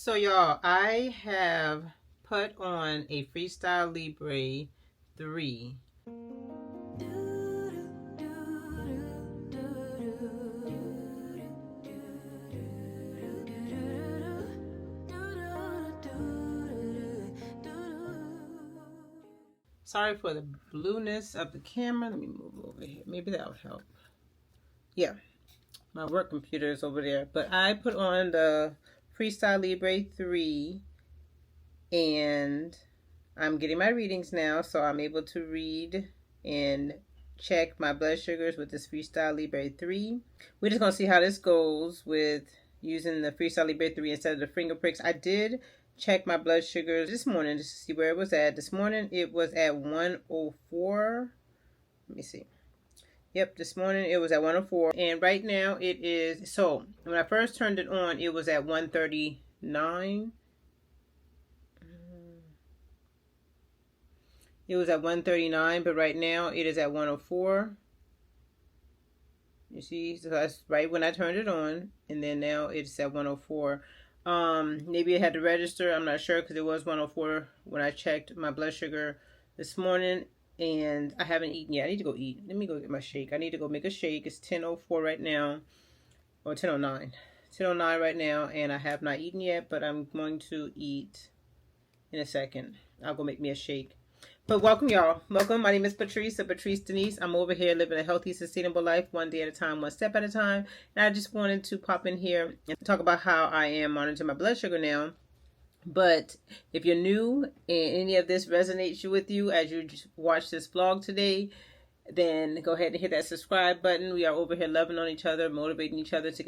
So y'all, I have put on a Freestyle Libre 3. Sorry for the blueness of the camera. Let me move over here. Maybe that'll help. Yeah, my work computer is over there. But I put on the Freestyle Libre 3 and I'm getting my readings now, so I'm able to read and check my blood sugars with this Freestyle Libre 3. We're just going to see how this goes with using the Freestyle Libre 3 instead of the finger pricks. I did check my blood sugars this morning just to see where it was at. This morning it was at 104. Let me see. Yep, this morning it was at 104. And right now it is, so when I first turned it on, it was at 139. It was at 139, but right now it is at 104. You see, so that's right when I turned it on, and then now it's at 104. Maybe it had to register. I'm not sure because it was 104 when I checked my blood sugar this morning, and I haven't eaten yet. I need to go eat. Let me go get my shake. I need to go make a shake. It's 10:04 right now, or 10:09. 10:09 right now, and I have not eaten yet, but I'm going to eat in a second. I'll go make me a shake. But welcome, y'all. Welcome. My name is Patrice, The.Patrice.Denise. I'm over here living a healthy, sustainable life, one day at a time, one step at a time. And I just wanted to pop in here and talk about how I am monitoring my blood sugar now. But if you're new and any of this resonates with you as you watch this vlog today, then go ahead and hit that subscribe button. We are over here loving on each other, motivating each other to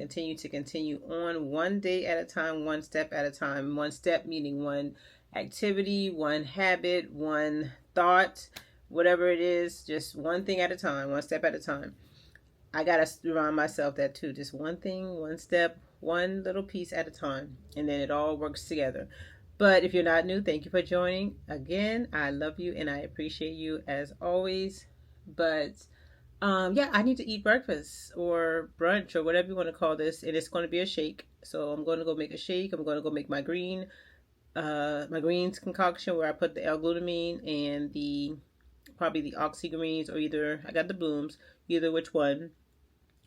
continue on one day at a time, one step at a time. One step meaning one activity, one habit, one thought, whatever it is, just one thing at a time, one step at a time. I gotta remind myself that too, just one thing, one step, one little piece at a time, and then it all works together. But if you're not new, thank you for joining. Again, I love you and I appreciate you as always. But yeah, I need to eat breakfast or brunch or whatever you want to call this, and it's going to be a shake. So I'm going to go make a shake. I'm going to go make my greens concoction where I put the L-glutamine and probably the oxy greens, or either I got the blooms, either which one.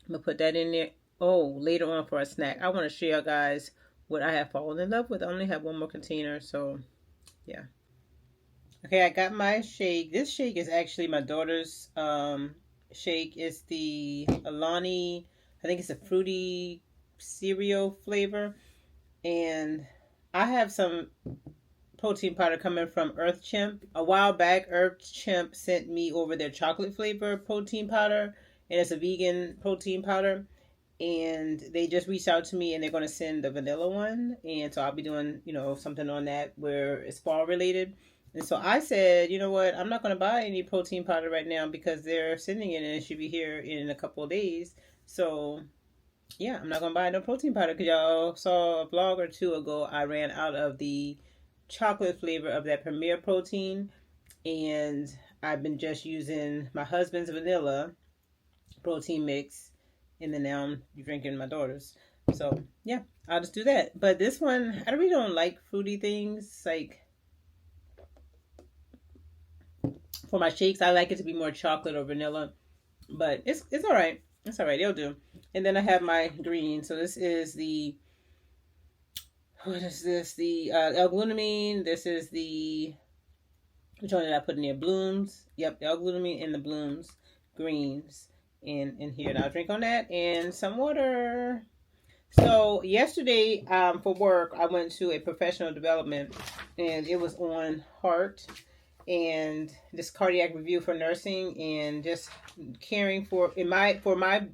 I'm gonna put that in there. Oh, later on for a snack, I want to share, guys, what I have fallen in love with. I only have one more container, so yeah. Okay, I got my shake. This shake is actually my daughter's shake. It's the Alani, I think it's a fruity cereal flavor, and I have some protein powder coming from Earth Chimp. A while back, Earth Chimp sent me over their chocolate flavor protein powder, and it's a vegan protein powder. And they just reached out to me, and they're going to send the vanilla one. And so I'll be doing, something on that where it's fall related. And so I said, you know what, I'm not going to buy any protein powder right now because they're sending it and it should be here in a couple of days. So yeah, I'm not going to buy no protein powder because y'all saw a vlog or two ago. I ran out of the chocolate flavor of that Premier protein, and I've been just using my husband's vanilla protein mix, and then now I'm drinking my daughter's. So yeah, I'll just do that. But this one, I really don't like fruity things. Like for my shakes, I like it to be more chocolate or vanilla, but it's all right. It's all right. It'll do. And then I have my green. So this is the, what is this? The L-glutamine. This is the, which one did I put in there? Blooms. Yep, the L-glutamine and the blooms greens in here. And I'll drink on that and some water. So yesterday for work, I went to a professional development, and it was on heart and this cardiac review for nursing, and just caring for my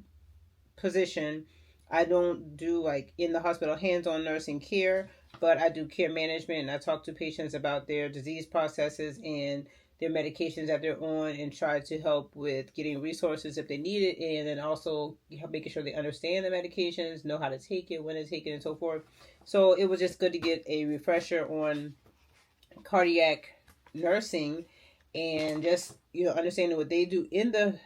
position. I don't do like in the hospital hands-on nursing care, but I do care management, and I talk to patients about their disease processes and their medications that they're on, and try to help with getting resources if they need it, and then also making sure they understand the medications, know how to take it, when to take it, and so forth. So it was just good to get a refresher on cardiac nursing, and just understanding what they do in the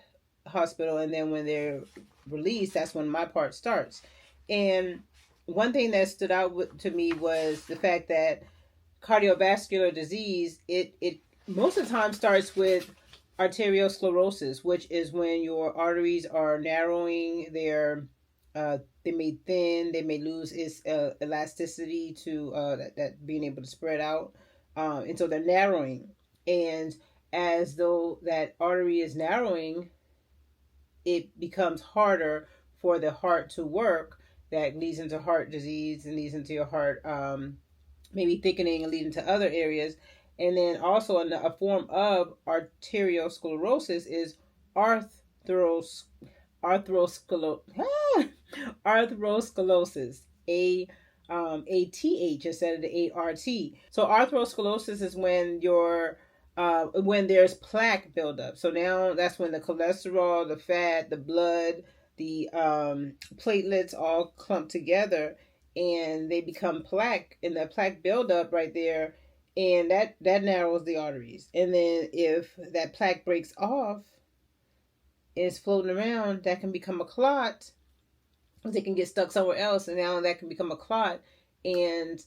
hospital, and then when they're released, that's when my part starts. And one thing that stood out to me was the fact that cardiovascular disease, it most of the time starts with arteriosclerosis, which is when your arteries are narrowing. They may thin, they may lose its elasticity to that being able to spread out, and so they're narrowing. And as though that artery is narrowing, it becomes harder for the heart to work. That leads into heart disease and leads into your heart maybe thickening and leading to other areas. And then also a form of arteriosclerosis is arthros arthrosclerosis. Arthrosclerosis. ATH instead of the ART. So arthrosclerosis is when there's plaque buildup. So now that's when the cholesterol, the fat, the blood, the platelets all clump together and they become plaque, and that plaque buildup right there, and that narrows the arteries. And then if that plaque breaks off and it's floating around, that can become a clot. They can get stuck somewhere else, and now that can become a clot, and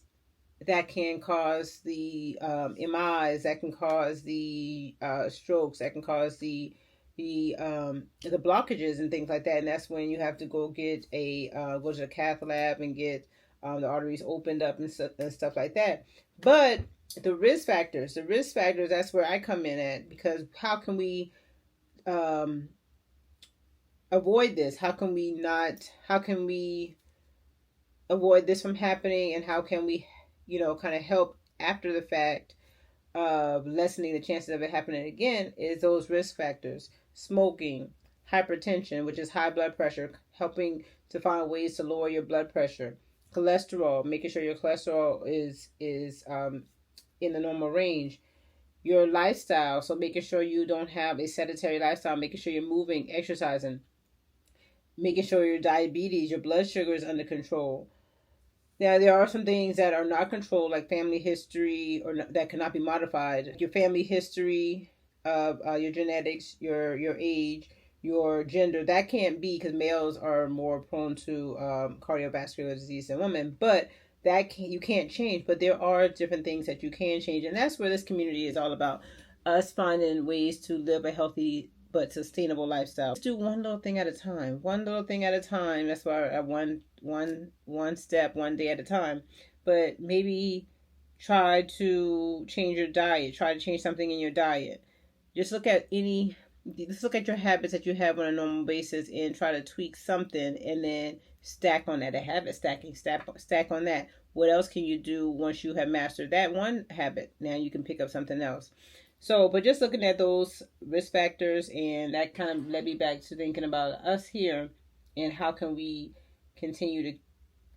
that can cause the MIs, that can cause the strokes, that can cause the blockages and things like that. And that's when you have to go get go to the cath lab and get the arteries opened up and stuff like that. But the risk factors, that's where I come in at, because how can we avoid this? How can we avoid this from happening, and how can we, kind of help after the fact of lessening the chances of it happening again? Is those risk factors: smoking, hypertension, which is high blood pressure, helping to find ways to lower your blood pressure; cholesterol, making sure your cholesterol is in the normal range; your lifestyle, so making sure you don't have a sedentary lifestyle, making sure you're moving, exercising; making sure your diabetes, your blood sugar is under control. Now, there are some things that are not controlled, like family history, or that cannot be modified. Your family history of your genetics, your age, your gender, that can't be, because males are more prone to cardiovascular disease than women. But you can't change. But there are different things that you can change, and that's where this community is all about. Us finding ways to live a healthy but sustainable lifestyle. Just do one little thing at a time. One little thing at a time. That's why I one step, one day at a time. But maybe try to change your diet. Try to change something in your diet. Just look at your habits that you have on a normal basis and try to tweak something, and then stack on that. A habit stacking, stack on that. What else can you do once you have mastered that one habit? Now you can pick up something else. So, but just looking at those risk factors, and that kind of led me back to thinking about us here and how can we continue to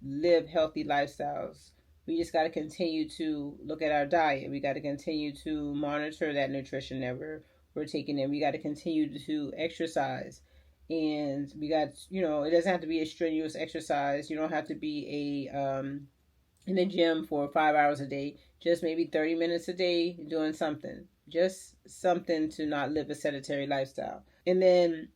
live healthy lifestyles. We just got to continue to look at our diet. We got to continue to monitor that nutrition that we're taking in. We got to continue to exercise. And we got, it doesn't have to be a strenuous exercise. You don't have to be in the gym for 5 hours a day. Just maybe 30 minutes a day doing something. Just something to not live a sedentary lifestyle. And then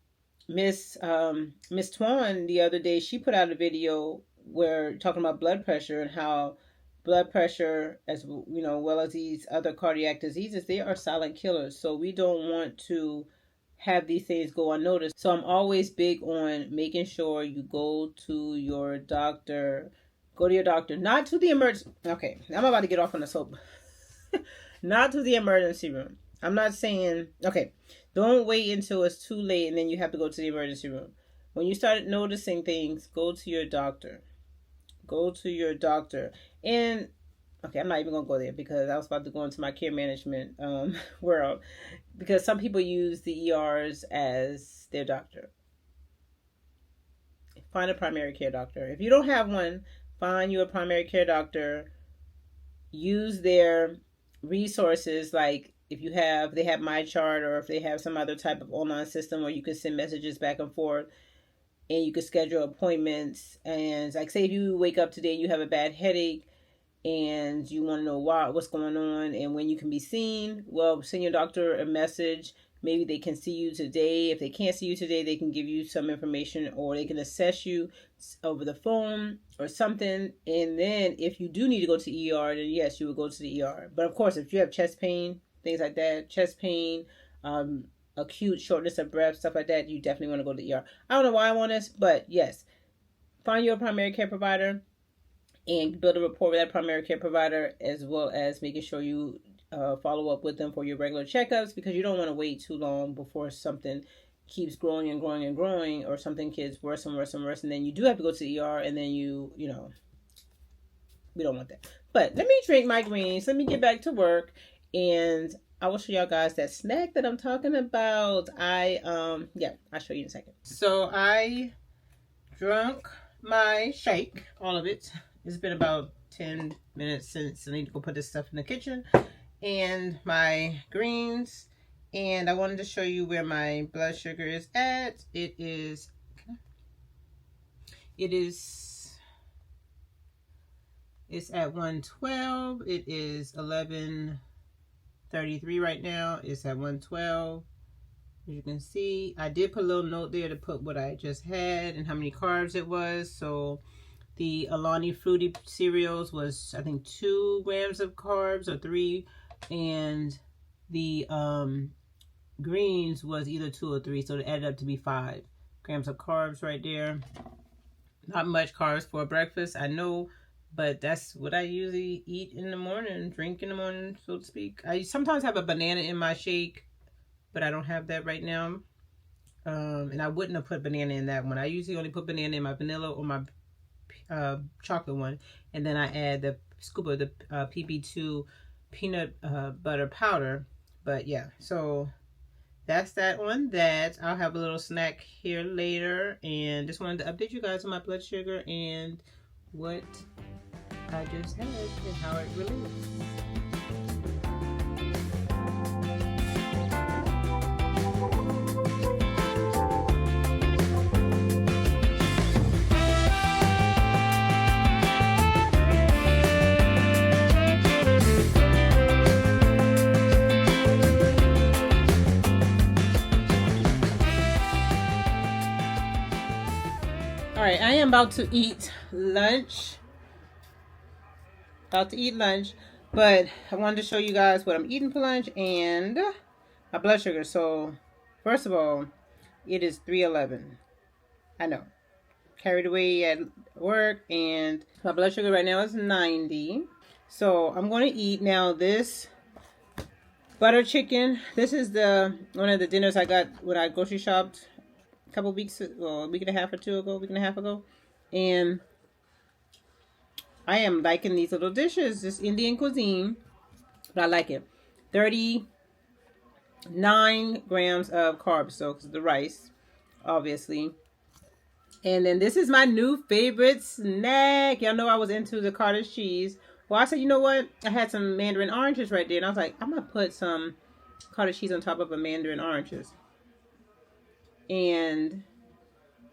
Miss Twan the other day, she put out a video where talking about blood pressure, and how blood pressure, as well as these other cardiac diseases, they are silent killers. So we don't want to have these things go unnoticed. So I'm always big on making sure you go to your doctor. Go to your doctor, not to the emergency. Okay, I'm about to get off on the soap. Not to the emergency room. I'm not saying, okay, don't wait until it's too late and then you have to go to the emergency room. When you start noticing things, go to your doctor. Go to your doctor. And, okay, I'm not even going to go there, because I was about to go into my care management world. Because some people use the ERs as their doctor. Find a primary care doctor. If you don't have one, find you a primary care doctor. Use their resources, like if they have my chart, or if they have some other type of online system where you can send messages back and forth, and you can schedule appointments. And like, say if you wake up today and you have a bad headache and you want to know what's going on and when you can be seen, well, send your doctor a message maybe they can see you today. If they can't see you today, they can give you some information, or they can assess you over the phone or something. And then if you do need to go to the ER, then yes, you will go to the ER. But of course, if you have chest pain, things like that, chest pain, acute shortness of breath, stuff like that, you definitely want to go to the ER. I don't know why I'm on this, but yes, find your primary care provider and build a rapport with that primary care provider, as well as making sure you follow up with them for your regular checkups, because you don't want to wait too long before something keeps growing and growing and growing, or something gets worse and worse and worse, and then you do have to go to the ER, and then you know, we don't want that. But let me drink my greens. Let me get back to work, and I will show y'all guys that snack that I'm talking about. I'll show you in a second. So I drunk my shake, all of it. It's been about 10 minutes since I need to go put this stuff in the kitchen, and my greens. And I wanted to show you where my blood sugar is at. It's at 112. It is 11:33 right now. It's at 112. As you can see, I did put a little note there to put what I just had and how many carbs it was. So the Alani Fruity cereals was, I think, 2 grams of carbs or 3, and the greens was either 2 or 3, so it added up to be 5 grams of carbs right there. Not much carbs for breakfast, I know, but that's what I usually eat in the morning, drink in the morning, so to speak. I sometimes have a banana in my shake, but I don't have that right now. And I wouldn't have put banana in that one. I usually only put banana in my vanilla or my chocolate one, and then I add the scoop of the PB2 peanut butter powder. But yeah, so that's that on that. I'll have a little snack here later, and just wanted to update you guys on my blood sugar and what I just had and how it really is. Alright, I am about to eat lunch. But I wanted to show you guys what I'm eating for lunch and my blood sugar. So, first of all, it is 3:11. I know. Carried away at work, and my blood sugar right now is 90. So, I'm going to eat now this butter chicken. This is one of the dinners I got when I grocery shopped a couple weeks, well, a week and a half ago. And I am liking these little dishes, this Indian cuisine, but I like it. 39 grams of carbs, so it's the rice, obviously. And then this is my new favorite snack. Y'all know I was into the cottage cheese. Well, I said, you know what? I had some mandarin oranges right there, and I was like, I'm going to put some cottage cheese on top of a mandarin oranges. And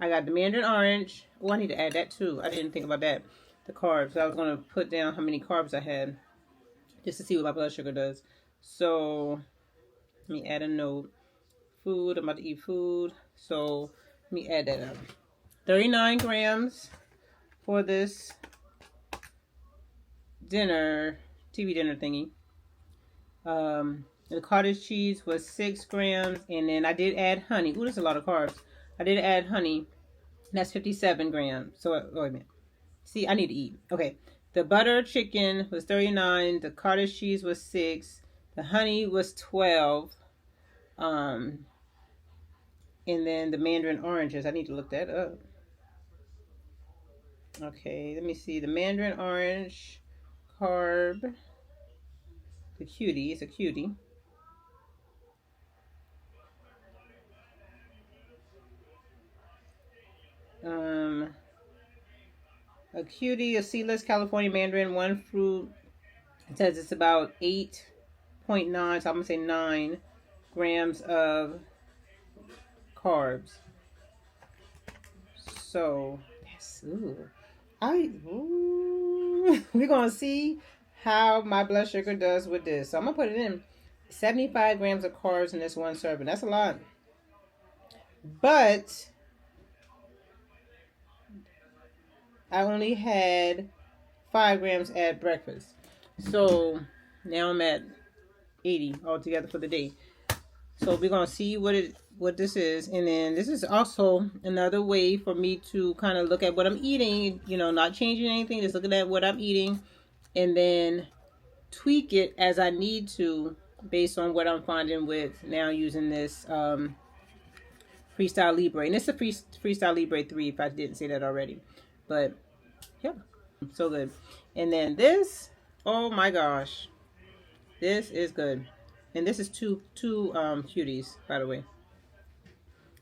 I got the mandarin orange. Oh, I need to add that too. I didn't think about that. The carbs. I was going to put down how many carbs I had just to see what my blood sugar does. So let me add a note. Food. I'm about to eat food. So let me add that up. 39 grams for this dinner, TV dinner thingy. The cottage cheese was 6 grams, and then I did add honey. Ooh, that's a lot of carbs. I did add honey. That's 57 grams. So, wait a minute. See, I need to eat. Okay. The butter chicken was 39. The cottage cheese was 6. The honey was 12. And then the mandarin oranges. I need to look that up. Okay, let me see. The mandarin orange carb. The cutie. It's a cutie. A cutie, a seedless California mandarin, 1 fruit. It says it's about 8.9, so I'm going to say 9 grams of carbs. So, yes. We're going to see how my blood sugar does with this. So I'm going to put it in. 75 grams of carbs in this one serving. That's a lot. But I only had 5 grams at breakfast. So now I'm at 80 altogether for the day. So we're gonna see what this is, and then this is also another way for me to kind of look at what I'm eating. You know, not changing anything, just looking at what I'm eating, and then tweak it as I need to based on what I'm finding with now using this Freestyle Libre, and it's a Freestyle Libre 3 if I didn't say that already, but yeah, so good. And then this, oh my gosh, this is good, and this is two cuties, by the way.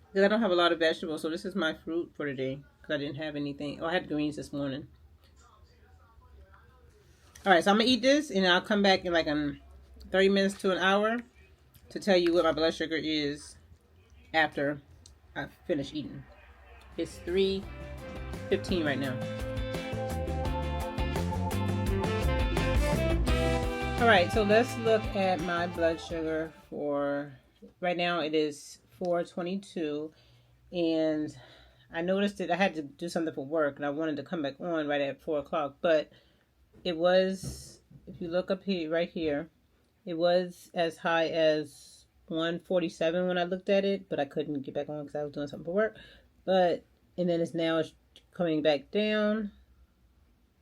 Because I don't have a lot of vegetables, so this is my fruit for today. Because I didn't have anything. Oh, I had greens this morning. Alright, so I'm going to eat this, and I'll come back in like 30 minutes to an hour to tell you what my blood sugar is after I finish eating. It's 3:15 right now. Alright, so let's look at my blood sugar for... Right now it is 422, and I noticed that I had to do something for work, and I wanted to come back on right at 4 o'clock, but it was, if you look up here, right here, it was as high as 147 when I looked at it, but I couldn't get back on because I was doing something for work. But, and then it's coming back down,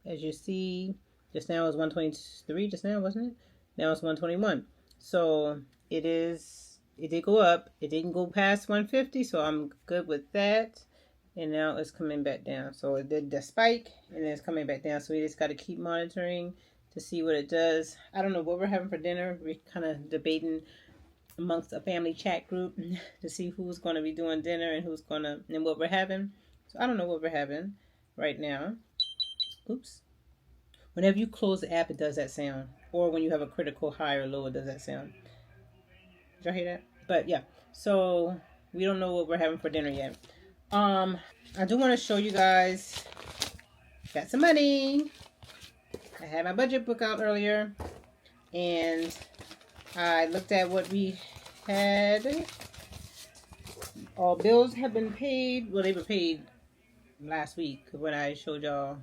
as you see. Just now it was 123, just now, wasn't it? Now it's 121. So it did go up. It didn't go past 150, so I'm good with that. And now it's coming back down. So it did the spike, and then it's coming back down. So we just got to keep monitoring to see what it does. I don't know what we're having for dinner. We're kind of debating amongst a family chat group to see who's going to be doing dinner and and what we're having. So I don't know what we're having right now. Oops. Whenever you close the app, it does that sound. Or when you have a critical high or low, it does that sound. Did y'all hear that? But yeah, so we don't know what we're having for dinner yet. I do want to show you guys, got some money. I had my budget book out earlier, and I looked at what we had. All bills have been paid. Well, they were paid last week when I showed y'all.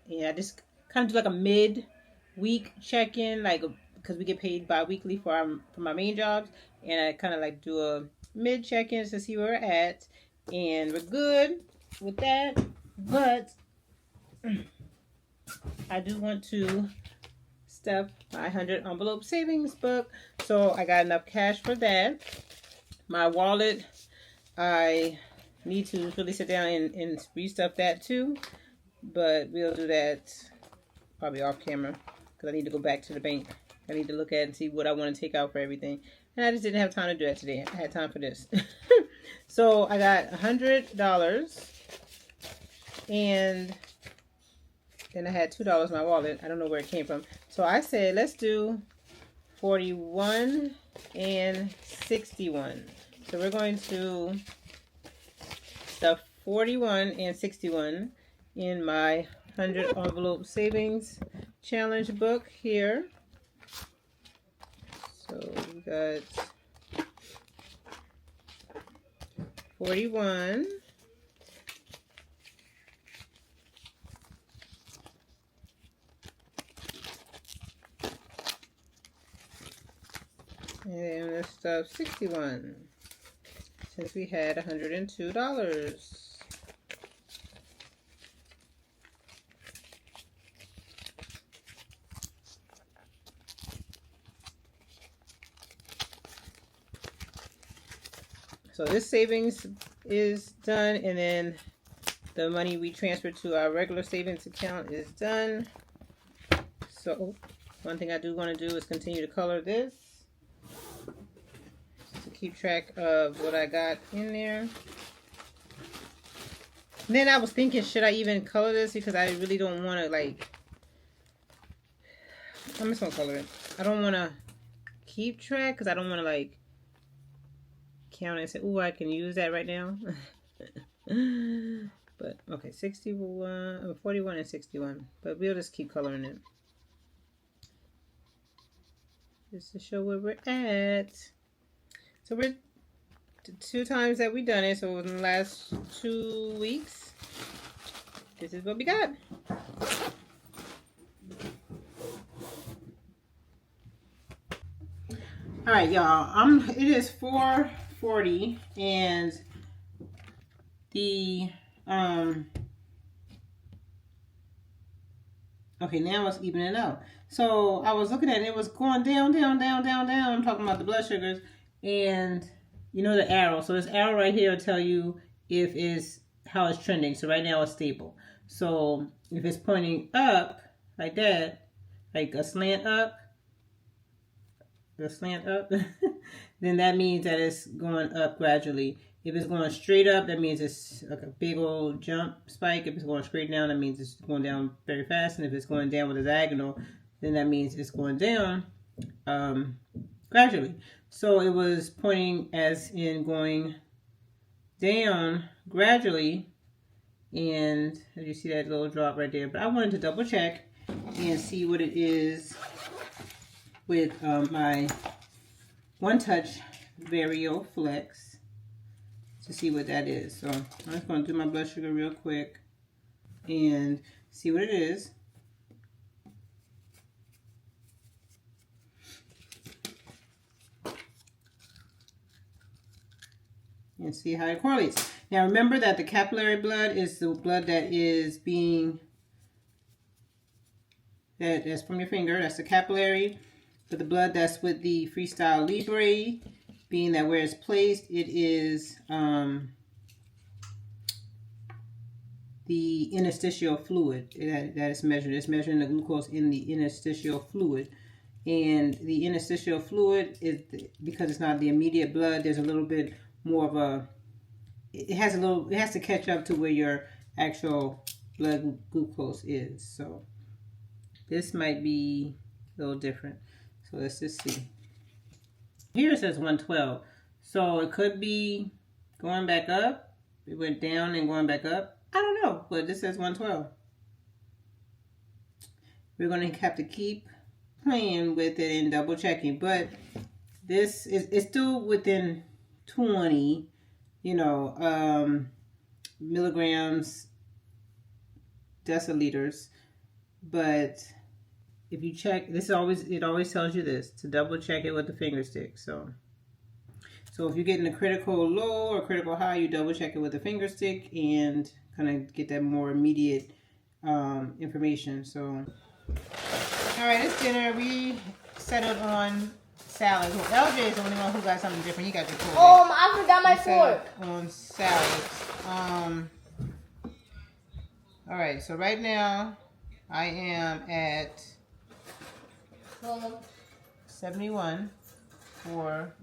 Yeah, I just kind of do like a mid-week check-in, like because we get paid bi-weekly for my main jobs, and I kind of like do a mid check-in to see where we're at, and we're good with that. But I do want to stuff my 100 envelope savings book, so I got enough cash for that. My wallet, I need to really sit down and restuff that too, but we'll do that probably off camera because I need to go back to the bank. I need to look at and see what I want to take out for everything, and I just didn't have time to do that today. I had time for this. So I got $100, and then I had $2 in my wallet. I don't know where it came from. So I said, let's do 41 and 61. So we're going to stuff 41 and 61 in my 100 envelope savings challenge book here. So we got 41. And then let's stuff 61, since we had $102. So this savings is done, and then the money we transferred to our regular savings account is done. So one thing I do want to do is continue to color this to keep track of what I got in there. And then I was thinking, should I even color this? Because I really don't want to, like, I'm just going to color it. I don't want to keep track because I don't want to, like, count and say, oh, I can use that right now. But, okay, 41 and 61. But we'll just keep coloring it. just to show where we're at. So we're 2 times that we done it. So in the last 2 weeks, this is what we got. All right, y'all. It is 4:40, and the okay, now it's evening out. So I was looking at it, it was going down, down, down, down, down. I'm talking about the blood sugars, and you know the arrow. So this arrow right here will tell you if it's how it's trending. So right now it's stable. So if it's pointing up like that, like a slant up, then that means that it's going up gradually. If it's going straight up, that means it's like a big old jump spike. If it's going straight down, that means it's going down very fast. And if it's going down with a diagonal, then that means it's going down gradually. So it was pointing as in going down gradually. And as you see that little drop right there. But I wanted to double check and see what it is with my One Touch Vario Flex to see what that is. So I'm just going to do my blood sugar real quick and see what it is. And see how it correlates. Now remember that the capillary blood is the blood that is being, that's from your finger, that's the capillary. But the blood that's with the Freestyle Libre, being that where it's placed, it is the interstitial fluid that is measured. It's measuring the glucose in the interstitial fluid. And the interstitial fluid is, because it's not the immediate blood, there's a little bit more of a, it has to catch up to where your actual blood glucose is. So this might be a little different. So let's just see. Here it says 112. So it could be going back up. It went down and going back up. I don't know, but this says 112. We're going to have to keep playing with it and double checking. But this is, it's still within 20, milligrams, deciliters. But if you check, it always tells you this, to double check it with the finger stick. So if you're getting a critical low or critical high, you double check it with the finger stick and kind of get that more immediate information. So, all right, it's dinner. We settled on salad. LJ is the only one who got something different. He got the food. I forgot my fork. On salads. All right, so right now I am at 71 for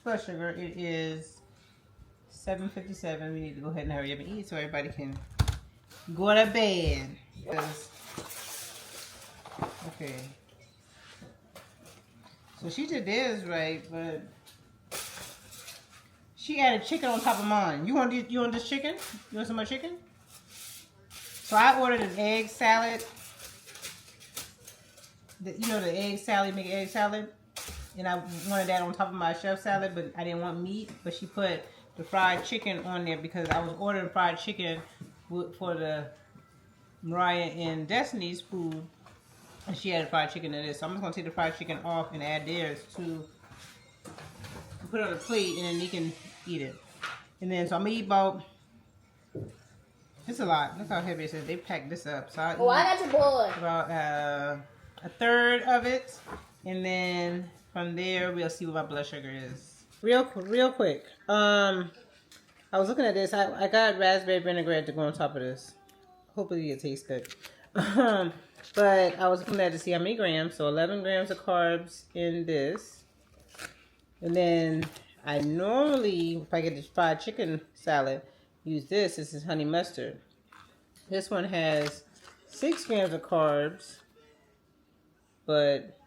blood sugar. It is 7:57. We need to go ahead and hurry up and eat so everybody can go to bed. Okay. So she did this right, but she added chicken on top of mine. You want this chicken? You want some more chicken? So I ordered an egg salad. The egg salad, make egg salad. And I wanted that on top of my chef salad, but I didn't want meat. But she put the fried chicken on there because I was ordering fried chicken for the Mariah and Destiny's food. And she added fried chicken to this. So I'm just going to take the fried chicken off and add theirs to put it on a plate, and then they can eat it. And then, so I'm going to eat about, it's a lot. Look how heavy it is. They packed this up. So I'll I got your boy. About a third of it. And then from there, we'll see what my blood sugar is. Real quick. I was looking at this. I got raspberry vinaigrette to go on top of this. Hopefully it tastes good. But I was looking at it to see how many grams. So 11 grams of carbs in this. And then I normally, if I get this fried chicken salad, use this. This is honey mustard. This one has 6 grams of carbs. But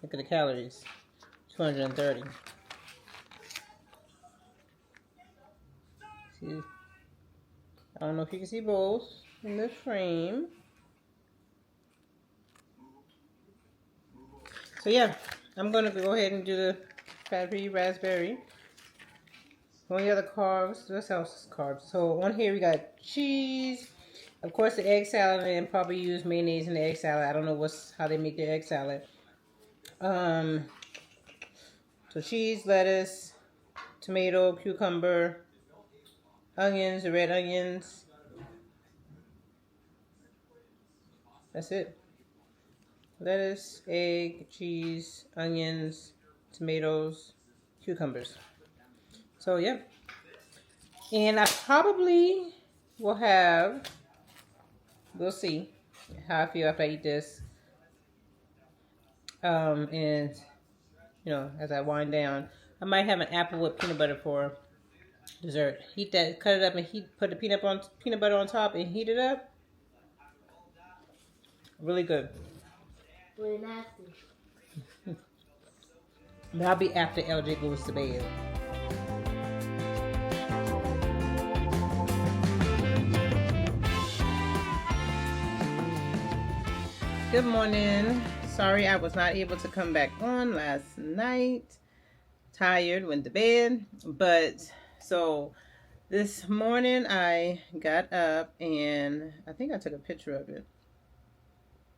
look at the calories. 230. See? I don't know if you can see both in the frame. So yeah, I'm going to go ahead and do the fatty raspberry. One of the other carbs. What else is carbs? So on here we got cheese. Of course, the egg salad, and probably use mayonnaise in the egg salad. I don't know how they make their egg salad. So cheese, lettuce, tomato, cucumber, onions, red onions. That's it. Lettuce, egg, cheese, onions, tomatoes, cucumbers. So, yep. And I probably will have, we'll see how I feel after I eat this. And, you know, as I wind down, I might have an apple with peanut butter for dessert. Heat that, cut it up, and put the peanut butter on top and heat it up. Really good. Really nasty. That'll be after LJ goes to bed. Good morning. Sorry I was not able to come back on last night. Tired, went to bed. But so this morning I got up and I think I took a picture of it.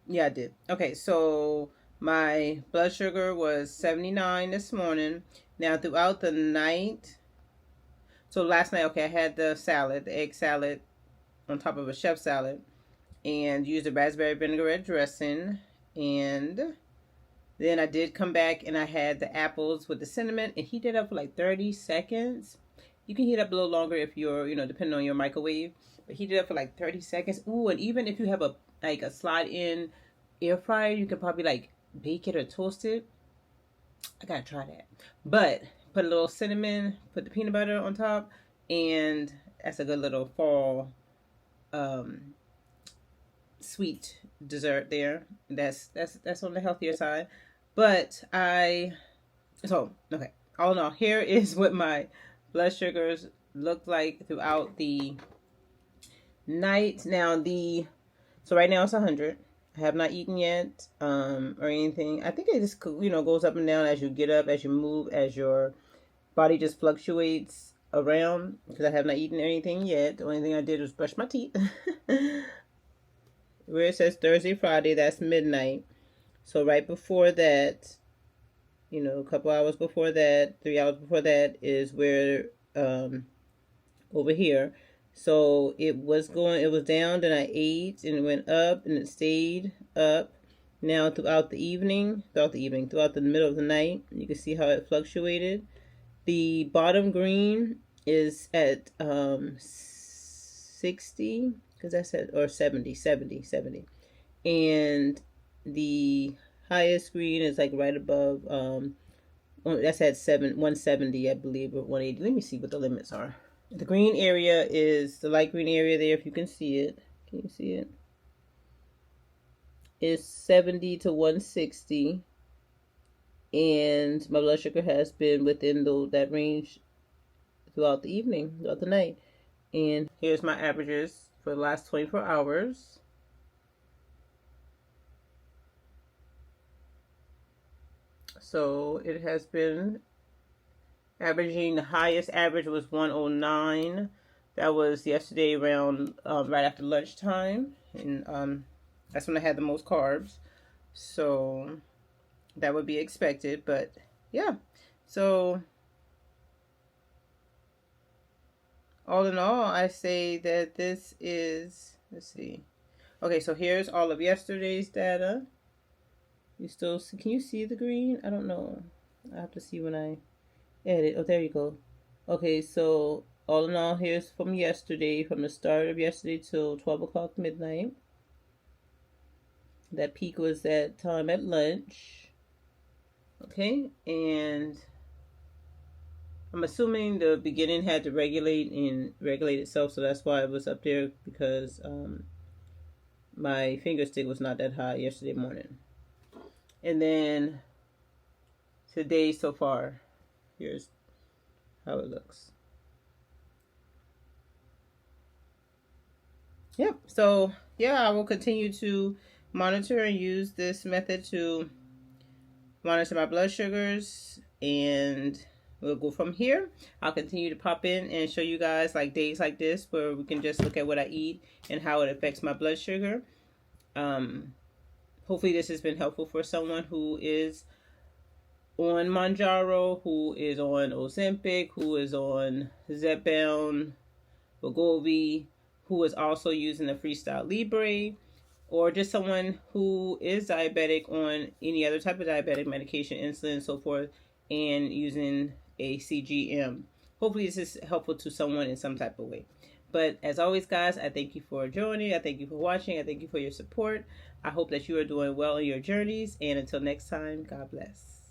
Yeah, I did. Okay, so my blood sugar was 79 this morning. Now throughout the night, so last night, okay, I had the egg salad on top of a chef salad, and used the raspberry vinaigrette dressing. And then I did come back and I had the apples with the cinnamon and heat it up for like 30 seconds. You can heat it up a little longer if you're, depending on your microwave, but heat it up for like 30 seconds. Ooh, and even if you have a slide in air fryer, you can probably like bake it or toast it. I gotta try that. But put a little cinnamon, put the peanut butter on top, and that's a good little fall sweet dessert there. That's on the healthier side. But okay. All in all, here is what my blood sugars looked like throughout the night. Now so right now it's 100. I have not eaten yet, or anything. I think it just, goes up and down as you get up, as you move, as your body just fluctuates around, because I have not eaten anything yet. The only thing I did was brush my teeth. Where it says Thursday, Friday, that's midnight. So right before that, a couple hours before that, 3 hours before that is where, over here. So it was down, then I ate, and it went up, and it stayed up. Now throughout the middle of the night, you can see how it fluctuated. The bottom green is at 60, because that's or 70. And the highest green is like right above, that's at 170, I believe, or 180. Let me see what the limits are. The green area is the light green area there, if you can see it. Can you see it? It's 70 to 160. And my blood sugar has been within that range throughout the evening, throughout the night. And here's my averages for the last 24 hours. So it has been averaging, the highest average was 109. That was yesterday around right after lunchtime, and that's when I had the most carbs. So that would be expected, but yeah. So all in all, I say that this is, let's see. Okay, so here's all of yesterday's data. Can you see the green? I don't know. I have to see when I edit. Oh, there you go. Okay, so all in all, here's from yesterday, from the start of yesterday till 12 o'clock midnight. That peak was that time at lunch. Okay, and I'm assuming the beginning had to regulate itself, so that's why it was up there, because my finger stick was not that high yesterday morning. And then today so far, here's how it looks. Yep. So yeah, I will continue to monitor and use this method to monitor my blood sugars, and we'll go from here. I'll continue to pop in and show you guys like days like this where we can just look at what I eat and how it affects my blood sugar. Hopefully this has been helpful for someone who is on Mounjaro, who is on Ozempic, who is on Zepbound, Wegovy, who is also using the Freestyle Libre, or just someone who is diabetic on any other type of diabetic medication, insulin, and so forth, and using a CGM. Hopefully this is helpful to someone in some type of way. But as always, guys, I thank you for joining. I thank you for watching. I thank you for your support. I hope that you are doing well in your journeys. And until next time, God bless.